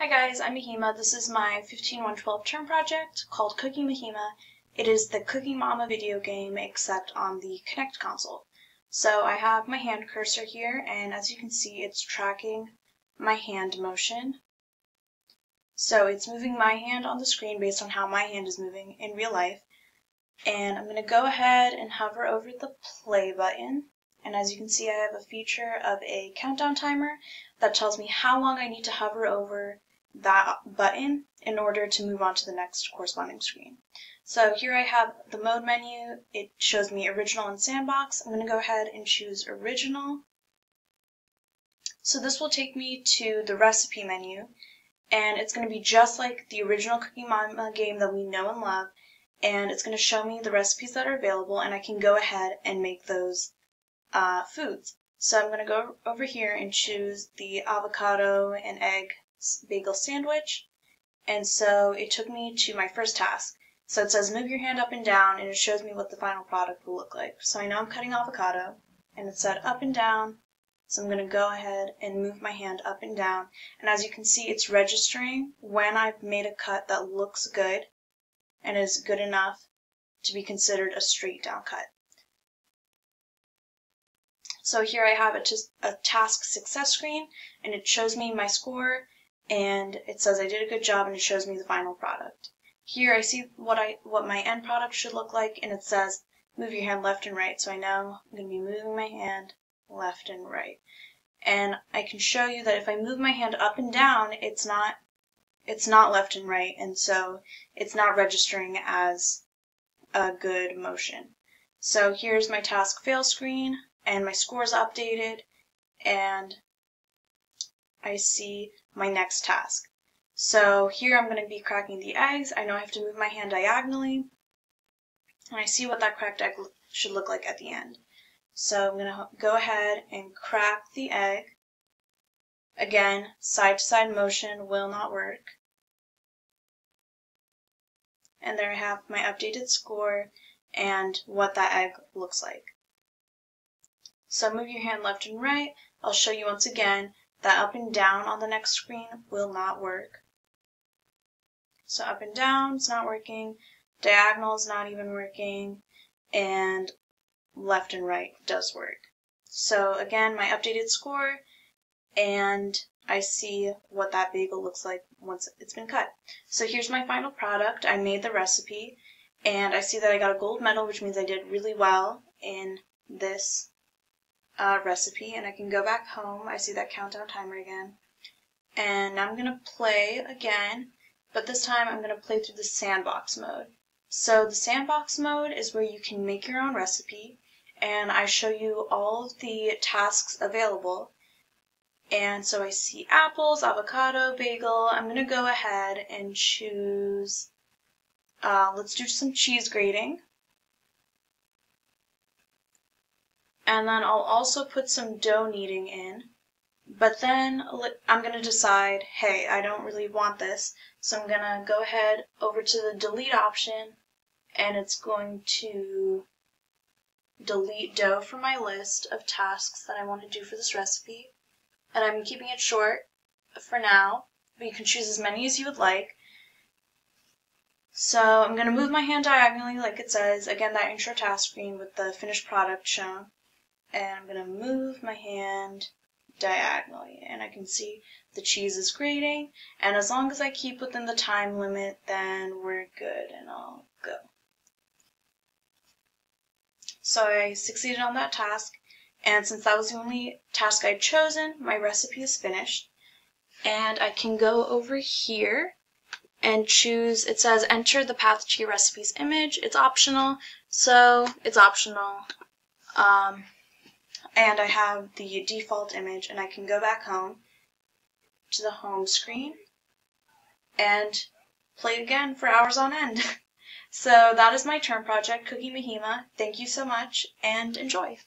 Hi guys, I'm Mahima. This is my 15-112 term project called Cooking Mahima. It is the Cooking Mama video game except on the Kinect console. So I have my hand cursor here, and as you can see it's tracking my hand motion. So it's moving my hand on the screen based on how my hand is moving in real life. And I'm going to go ahead and hover over the play button. And as you can see, I have a feature of a countdown timer that tells me how long I need to hover over that button in order to move on to the next corresponding screen. So here I have the mode menu. It shows me original and sandbox. I'm going to go ahead and choose original. So this will take me to the recipe menu, and it's going to be just like the original Cooking Mama game that we know and love, and it's going to show me the recipes that are available, and I can go ahead and make those foods. So I'm going to go over here and choose the avocado and egg bagel sandwich, and so it took me to my first task. So it says move your hand up and down, and it shows me what the final product will look like. So I know I'm cutting avocado, and it said up and down, so I'm going to go ahead and move my hand up and down, and as you can see it's registering when I've made a cut that looks good and is good enough to be considered a straight down cut. So here I have a task success screen, and it shows me my score, and it says I did a good job, and it shows me the final product. Here I see what my end product should look like, and it says move your hand left and right, so I know I'm going to be moving my hand left and right. And I can show you that if I move my hand up and down, it's not left and right, and so it's not registering as a good motion. So here's my task fail screen, and my score is updated, and I see my next task. So here I'm going to be cracking the eggs. I know I have to move my hand diagonally, and I see what that cracked egg should look like at the end. So I'm going to go ahead and crack the egg. Again, side-to-side motion will not work. And there I have my updated score and what that egg looks like. So move your hand left and right. I'll show you once again that up and down on the next screen will not work. So up and down is not working, diagonal is not even working, and left and right does work. So again, my updated score, and I see what that bagel looks like once it's been cut. So here's my final product. I made the recipe, and I see that I got a gold medal, which means I did really well in this recipe, and I can go back home. I see that countdown timer again, and now I'm going to play again, but this time I'm going to play through the sandbox mode. So the sandbox mode is where you can make your own recipe, and I show you all of the tasks available. And so I see apples, avocado, bagel. I'm going to go ahead and choose, let's do some cheese grating. And then I'll also put some dough kneading in. But then I'm going to decide, hey, I don't really want this. So I'm going to go ahead over to the delete option, and it's going to delete dough from my list of tasks that I want to do for this recipe. And I'm keeping it short for now, but you can choose as many as you would like. So I'm going to move my hand diagonally like it says, again that intro task screen with the finished product shown. And I'm going to move my hand diagonally, and I can see the cheese is grating, and as long as I keep within the time limit, then we're good, and I'll go. So I succeeded on that task, and since that was the only task I'd chosen, my recipe is finished. And I can go over here and choose, it says enter the path to your recipe's image. It's optional, so it's optional. And I have the default image, and I can go back home to the home screen and play it again for hours on end. So that is my term project, Cooking Mahima. Thank you so much, and enjoy.